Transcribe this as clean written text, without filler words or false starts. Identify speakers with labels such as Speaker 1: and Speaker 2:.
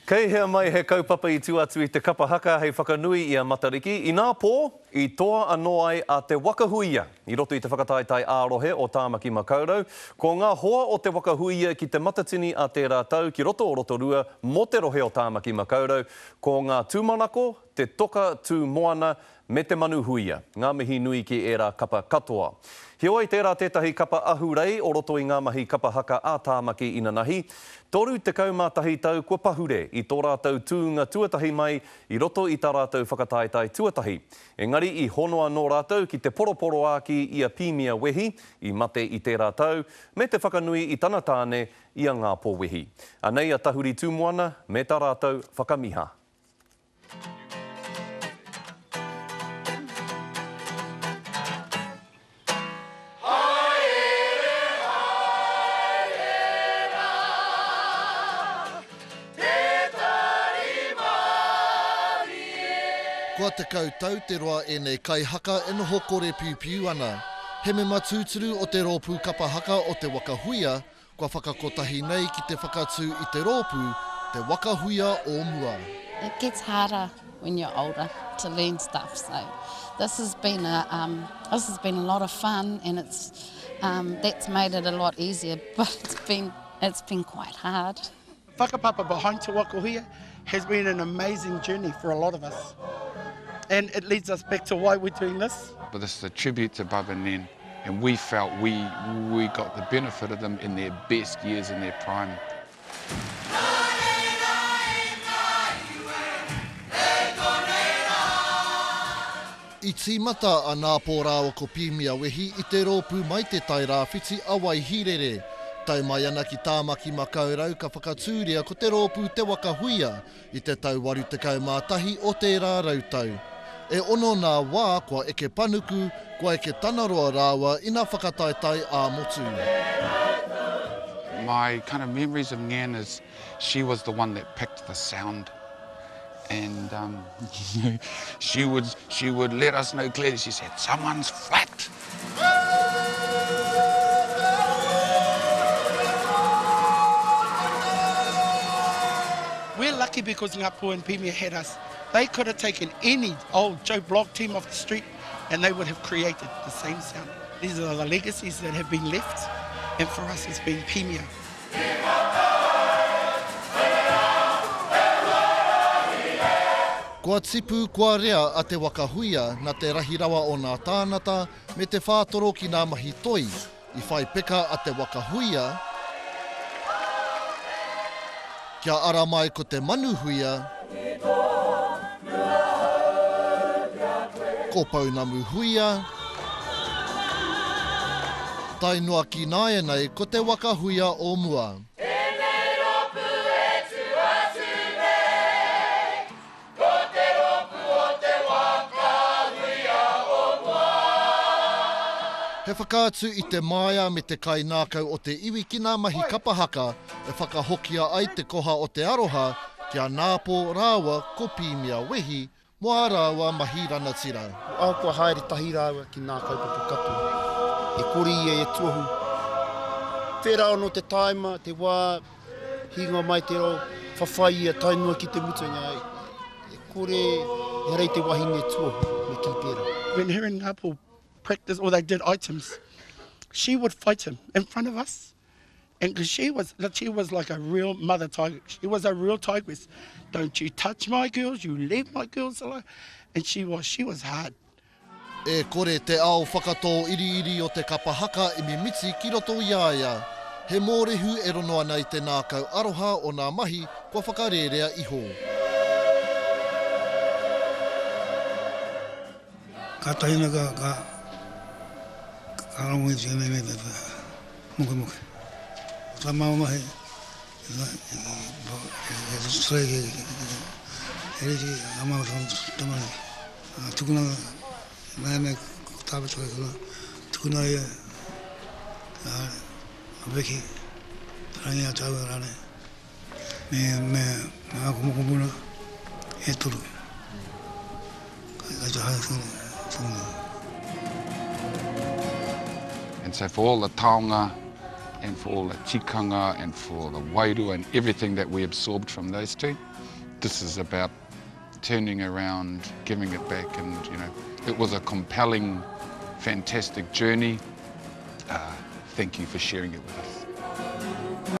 Speaker 1: Kei hea mai he kaupapa I tuatu I te kapa haka hei whakanui I a Matariki. I nā pō, I toa anō ai a te wakahuia. I roto I te whakataitai ārohe o Tāmaki Makaurau. Ko ngā hoa o te wakahuia ki te matatini a te rātau ki roto o Rotorua mo te rohe o Tāmaki Makaurau. Ko ngā tūmanako, te toka tū moana me te manuhuia. Ngā mihi nui ki ērā kapa katoa. Heoi tērā tētahi kapa ahurei o roto I ngā mahi kapa haka a Tāmaki ina nahi. Toru te kaumātahi tau kua pahure I tō rātau tūnga tuatahi mai I roto I tā rātau whakataetai tuatahi. Engari I honoa nō rātau ki te poroporo āki I a pīmia wehi I mate I te rātau me te whakanui I tana tāne I a ngā pō wehi. Anei a tahuri tūmoana me tā rātau whakamiha.
Speaker 2: Kua te kautau te roa e nei kai haka e noho kore piu ana. He me matūturu o te rōpū kapa haka o te wakahuia, kua whakakotahi nei ki te whakatū I te rōpū, te wakahuia o mua.
Speaker 3: It gets harder when you're older to learn stuff. So this has been a lot of fun, and that's made it a lot easier. But it's been quite hard.
Speaker 4: Whakapapa behind Te Wakahuia has been an amazing journey for a lot of us. And it leads us back to why we're doing this.
Speaker 5: But this is a tribute to Bub and Nen, and we felt we got the benefit of them in their best years, in their prime.
Speaker 2: I tīmata a nā pōrāwa ko pīmia wehi I te rōpū mai te tai rāwhiti a Waihirere. Tau mai ana ki Tāmaki Makaurau ka whakatūria ko te rōpū te wakahuia I te tau 81 o te rā rautau. E ono nā wā kua eke panuku, kua eke tanaroa rāua I nā whakataetai a motu.
Speaker 5: My kind of memories of Ngan is she was the one that picked the sound. And she would let us know clearly. She said, "Someone's flat."
Speaker 4: We're lucky because Ngāpō and Pīmia had us. They could have taken any old Joe Block team off the street and they would have created the same sound. These are the legacies that have been left, and for us it's been Pīmia.
Speaker 2: Kua tipu kua rea a te wakahuia na te rahirawa o nā tānata me te whātoro ki nā mahi toi I whai peka a te wakahuia kia ara mai ko te manuhuia ko paunamu huia tai noa ki nāia nei ko te wakahuia o mua. He whakaatu I te maia me te kainākau o te iwi ki ngā mahi kapahaka e whakahokia ai te koha o te aroha kia nāpō rāua ko pīmia wehi moa rāua mahi ranatira.
Speaker 6: Au kua haere tahi rāua ki ngā kaupapa katoa. E kori e tuahu. Whera ono te taima, te wā, hinga mai te ro, whawhai tainua ki te mutunga. E kore, e rei te wahinga tuahu me ki pēra.
Speaker 4: When her and Ngāpō practice or they did items, she would fight him in front of us. And because she was like a real mother tiger. She was a real tigress. Don't you touch my girls, you leave my girls alone. And she was hard.
Speaker 2: E kore te ao whakatō iri o te kapahaka I mimiti ki roto I aia. He mōrehu e rono ana I te nākau aroha o nā mahi kua whakarerea iho.
Speaker 7: Ka tahina ka rango I te me muke. Ka maumahi, e streke, e reti amau tamani. Tukuna, me tāpeta kana, tukuna ia, a weki, rangi a tāua rane. Me ako mokomuna, e turu. Ka tahai tūna.
Speaker 5: And so for all the taonga and for all the tikanga and for the wairu and everything that we absorbed from those two. This is about turning around, giving it back, and it was a compelling, fantastic journey. Thank you for sharing it with us.